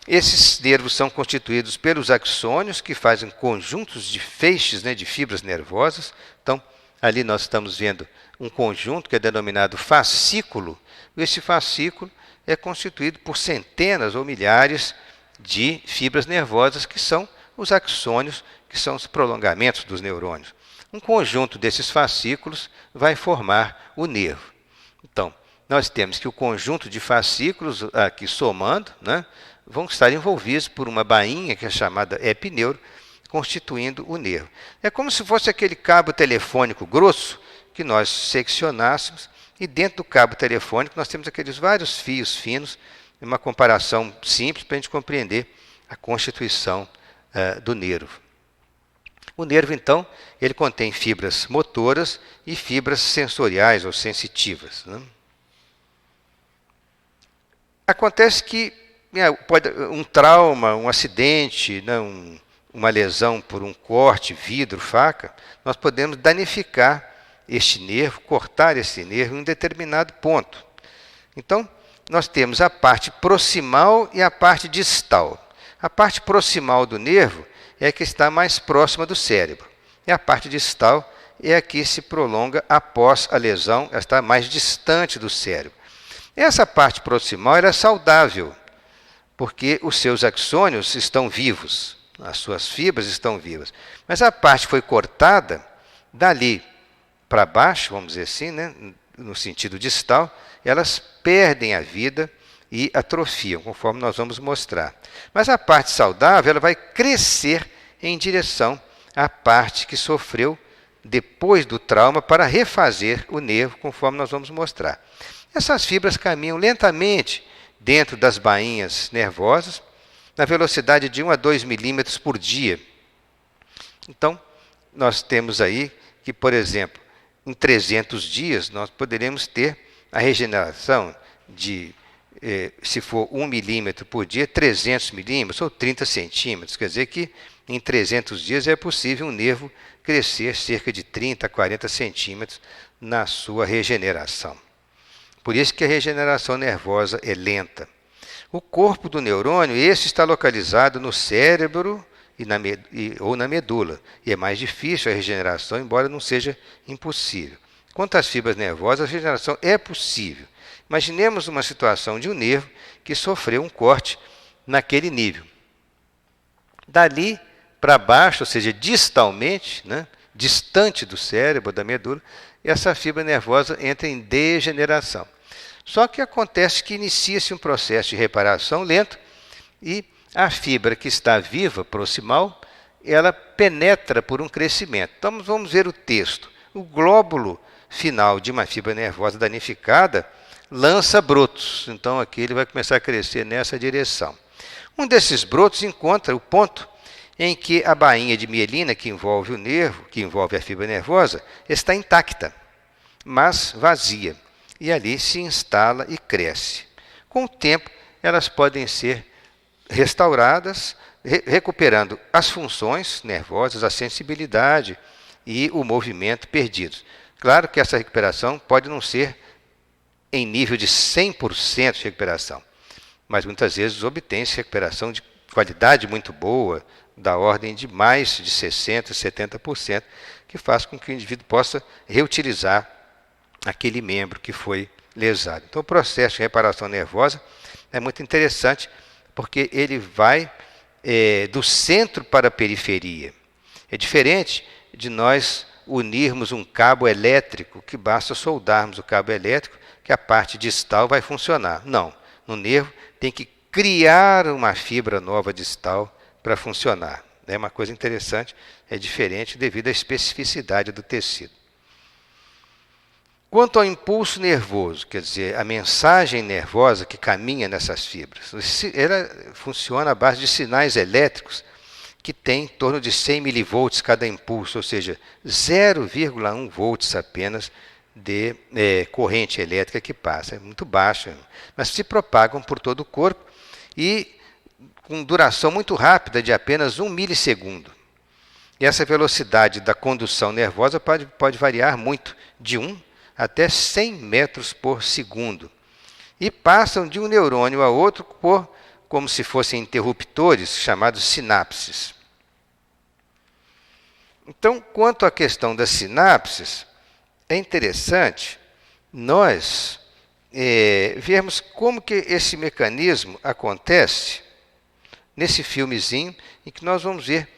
Esses nervos são constituídos pelos axônios, que fazem conjuntos de feixes, de fibras nervosas. Então, ali nós estamos vendo um conjunto que é denominado fascículo. Esse fascículo é constituído por centenas ou milhares de fibras nervosas, que são os axônios, que são os prolongamentos dos neurônios. Um conjunto desses fascículos vai formar o nervo. Então, nós temos que o conjunto de fascículos, aqui somando, vão estar envolvidos por uma bainha, que é chamada epineuro, constituindo o nervo. É como se fosse aquele cabo telefônico grosso que nós seccionássemos, e dentro do cabo telefônico nós temos aqueles vários fios finos, uma comparação simples para a gente compreender a constituição do nervo. O nervo, então, ele contém fibras motoras e fibras sensoriais ou sensitivas. Acontece que pode um trauma, um acidente, uma lesão por um corte, vidro, faca, nós podemos danificar este nervo, cortar esse nervo em um determinado ponto. Então, nós temos a parte proximal e a parte distal. A parte proximal do nervo é a que está mais próxima do cérebro. E a parte distal é a que se prolonga após a lesão, ela está mais distante do cérebro. Essa parte proximal é saudável, porque os seus axônios estão vivos, as suas fibras estão vivas. Mas a parte foi cortada, dali para baixo, vamos dizer assim, no sentido distal, elas perdem a vida e atrofiam, conforme nós vamos mostrar. Mas a parte saudável, ela vai crescer em direção à parte que sofreu depois do trauma para refazer o nervo, conforme nós vamos mostrar. Essas fibras caminham lentamente dentro das bainhas nervosas, na velocidade de 1 a 2 milímetros por dia. Então, nós temos aí que, por exemplo, em 300 dias, nós poderemos ter a regeneração de, se for 1 milímetro por dia, 300 milímetros ou 30 centímetros. Quer dizer que em 300 dias é possível um nervo crescer cerca de 30 a 40 centímetros na sua regeneração. Por isso que a regeneração nervosa é lenta. O corpo do neurônio, esse está localizado no cérebro ou na medula, e é mais difícil a regeneração, embora não seja impossível. Quanto às fibras nervosas, a regeneração é possível. Imaginemos uma situação de um nervo que sofreu um corte naquele nível. Dali para baixo, ou seja, distalmente, distante do cérebro, da medula, essa fibra nervosa entra em degeneração. Só que acontece que inicia-se um processo de reparação lento e a fibra que está viva, proximal, ela penetra por um crescimento. Então vamos ver o texto. O glóbulo final de uma fibra nervosa danificada lança brotos. Então aqui ele vai começar a crescer nessa direção. Um desses brotos encontra o ponto em que a bainha de mielina que envolve o nervo, que envolve a fibra nervosa, está intacta, mas vazia. E ali se instala e cresce. Com o tempo, elas podem ser restauradas, recuperando as funções nervosas, a sensibilidade e o movimento perdidos. Claro que essa recuperação pode não ser em nível de 100% de recuperação, mas muitas vezes obtém-se recuperação de qualidade muito boa, da ordem de mais de 60%, 70%, que faz com que o indivíduo possa reutilizar aquele membro que foi lesado. Então, o processo de reparação nervosa é muito interessante, porque ele vai do centro para a periferia. É diferente de nós unirmos um cabo elétrico, que basta soldarmos o cabo elétrico, que a parte distal vai funcionar. Não, no nervo tem que criar uma fibra nova distal para funcionar. É uma coisa interessante, é diferente devido à especificidade do tecido. Quanto ao impulso nervoso, quer dizer, a mensagem nervosa que caminha nessas fibras, ela funciona à base de sinais elétricos que têm em torno de 100 milivolts cada impulso, ou seja, 0,1 volts apenas de corrente elétrica que passa. É muito baixa, mas se propagam por todo o corpo e com duração muito rápida de apenas 1 milissegundo. E essa velocidade da condução nervosa pode variar muito, de 1 até 100 metros por segundo. E passam de um neurônio a outro como se fossem interruptores, chamados sinapses. Então, quanto à questão das sinapses, é interessante nós vermos como que esse mecanismo acontece nesse filmezinho em que nós vamos ver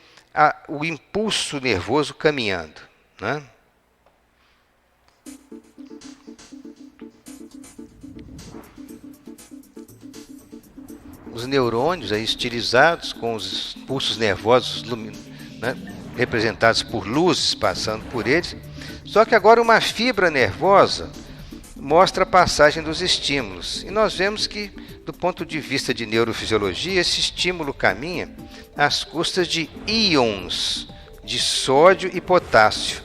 o impulso nervoso caminhando, né? Os neurônios aí estilizados com os pulsos nervosos representados por luzes passando por eles. Só que agora uma fibra nervosa mostra a passagem dos estímulos. E nós vemos que, do ponto de vista de neurofisiologia, esse estímulo caminha às custas de íons de sódio e potássio.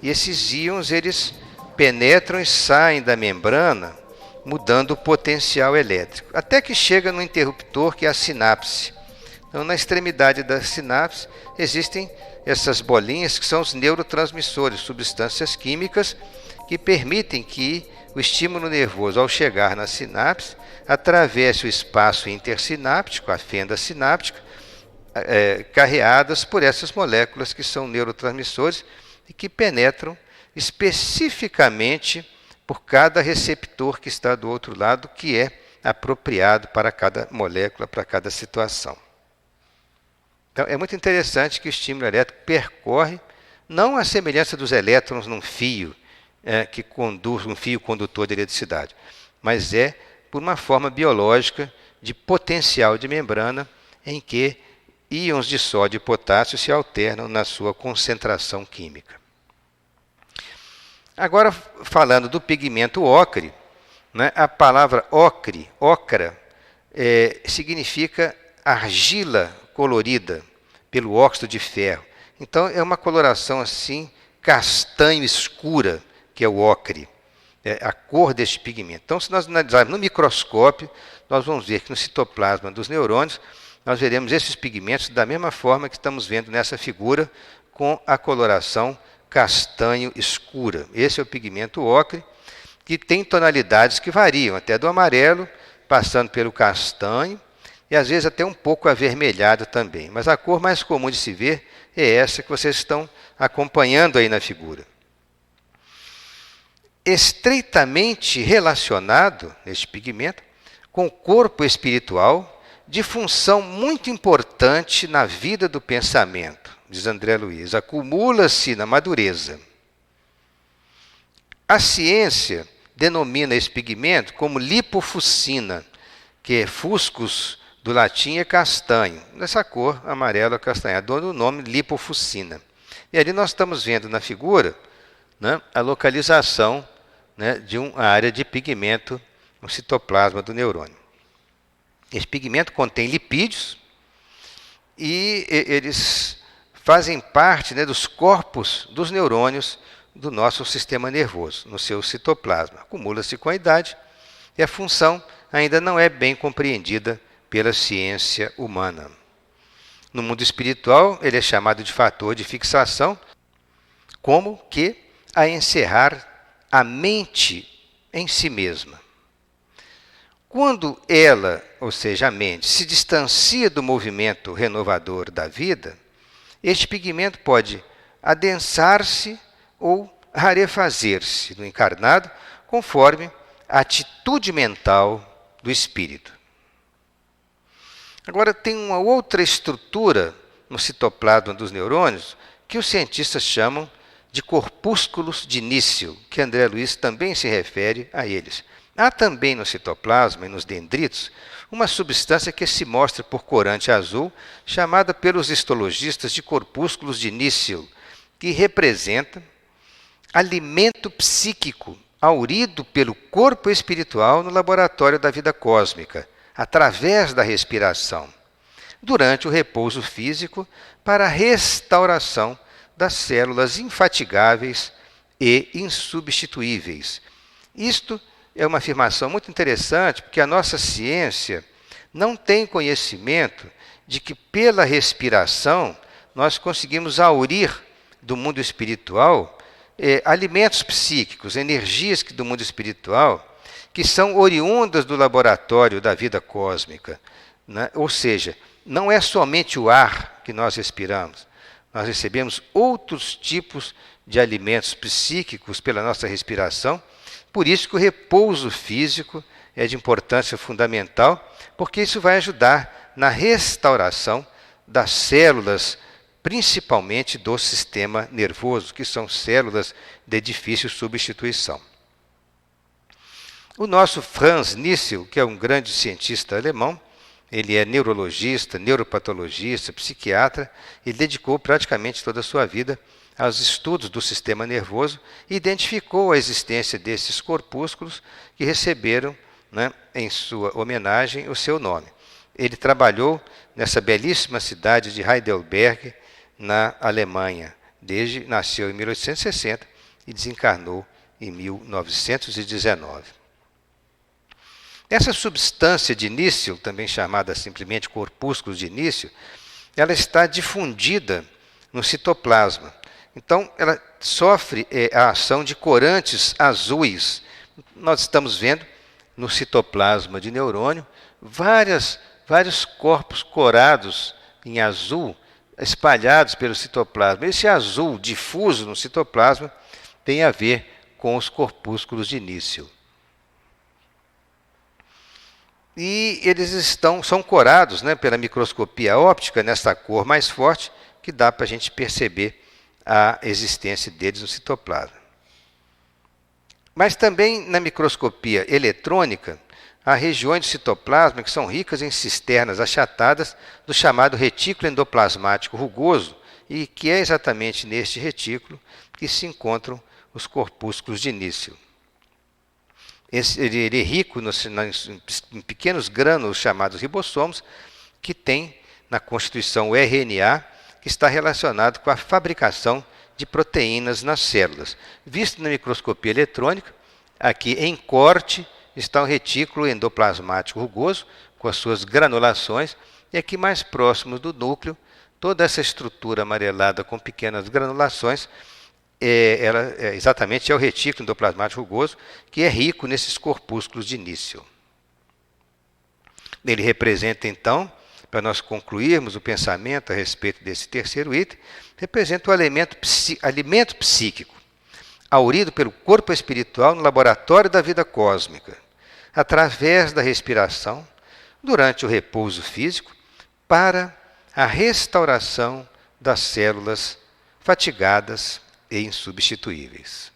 E esses íons eles penetram e saem da membrana, mudando o potencial elétrico, até que chega no interruptor, que é a sinapse. Então, na extremidade da sinapse, existem essas bolinhas que são os neurotransmissores, substâncias químicas que permitem que o estímulo nervoso, ao chegar na sinapse, atravesse o espaço intersináptico, a fenda sináptica, carreadas por essas moléculas que são neurotransmissores e que penetram especificamente por cada receptor que está do outro lado, que é apropriado para cada molécula, para cada situação. Então, é muito interessante que o estímulo elétrico percorre, não a semelhança dos elétrons num fio, que conduz um fio condutor de eletricidade, mas é por uma forma biológica de potencial de membrana em que íons de sódio e potássio se alternam na sua concentração química. Agora, falando do pigmento ocre, né, a palavra ocre, ocra, significa argila colorida pelo óxido de ferro. Então, é uma coloração assim, castanho escura, que é o ocre, a cor deste pigmento. Então, se nós analisarmos no microscópio, nós vamos ver que no citoplasma dos neurônios, nós veremos esses pigmentos da mesma forma que estamos vendo nessa figura, com a coloração castanho escura. Esse é o pigmento ocre, que tem tonalidades que variam, até do amarelo, passando pelo castanho, e às vezes até um pouco avermelhado também. Mas a cor mais comum de se ver é essa que vocês estão acompanhando aí na figura. Estreitamente relacionado, este pigmento, com o corpo espiritual, de função muito importante na vida do pensamento, diz André Luiz, acumula-se na madureza. A ciência denomina esse pigmento como lipofucina, que é fuscus do latim é castanho, nessa cor amarelo acastanhado, do nome lipofucina. E ali nós estamos vendo na figura, né, a localização, né, de uma área de pigmento no citoplasma do neurônio. Esse pigmento contém lipídios e eles fazem parte, né, dos corpos dos neurônios do nosso sistema nervoso, no seu citoplasma. Acumula-se com a idade e a função ainda não é bem compreendida pela ciência humana. No mundo espiritual, ele é chamado de fator de fixação, como que a encerrar a mente em si mesma. Quando ela, ou seja, a mente, se distancia do movimento renovador da vida, este pigmento pode adensar-se ou rarefazer-se no encarnado, conforme a atitude mental do espírito. Agora, tem uma outra estrutura no citoplasma dos neurônios que os cientistas chamam de corpúsculos de Níssil, que André Luiz também se refere a eles. Há também no citoplasma e nos dendritos uma substância que se mostra por corante azul, chamada pelos histologistas de corpúsculos de Níssil, que representa alimento psíquico aurido pelo corpo espiritual no laboratório da vida cósmica, através da respiração, durante o repouso físico, para a restauração das células infatigáveis e insubstituíveis. Isto é uma afirmação muito interessante, porque a nossa ciência não tem conhecimento de que pela respiração nós conseguimos aurir do mundo espiritual alimentos psíquicos, energias do mundo espiritual, que são oriundas do laboratório da vida cósmica, né? Ou seja, não é somente o ar que nós respiramos, nós recebemos outros tipos de alimentos psíquicos pela nossa respiração. Por isso que o repouso físico é de importância fundamental, porque isso vai ajudar na restauração das células, principalmente do sistema nervoso, que são células de difícil substituição. O nosso Franz Níssil, que é um grande cientista alemão, ele é neurologista, neuropatologista, psiquiatra, e dedicou praticamente toda a sua vida aos estudos do sistema nervoso e identificou a existência desses corpúsculos que receberam, né, em sua homenagem, o seu nome. Ele trabalhou nessa belíssima cidade de Heidelberg, na Alemanha, nasceu em 1860 e desencarnou em 1919. Essa substância de Níssil, também chamada simplesmente corpúsculos de Níssil, ela está difundida no citoplasma. Então, ela sofre a ação de corantes azuis. Nós estamos vendo no citoplasma de neurônio vários corpos corados em azul, espalhados pelo citoplasma. Esse azul difuso no citoplasma tem a ver com os corpúsculos de Níssil. E eles são corados, né, pela microscopia óptica, nessa cor mais forte, que dá para a gente perceber a existência deles no citoplasma. Mas também na microscopia eletrônica, há regiões do citoplasma que são ricas em cisternas achatadas do chamado retículo endoplasmático rugoso, e que é exatamente neste retículo que se encontram os corpúsculos de início. Ele é rico em pequenos grânulos chamados ribossomos, que tem na constituição o RNA, que está relacionado com a fabricação de proteínas nas células. Visto na microscopia eletrônica, aqui em corte está o retículo endoplasmático rugoso, com as suas granulações, e aqui mais próximo do núcleo, toda essa estrutura amarelada com pequenas granulações, exatamente é o retículo endoplasmático rugoso, que é rico nesses corpúsculos de início. Ele representa, então, para nós concluirmos o pensamento a respeito desse terceiro item, representa o alimento psíquico, aurido pelo corpo espiritual no laboratório da vida cósmica, através da respiração, durante o repouso físico, para a restauração das células fatigadas e insubstituíveis.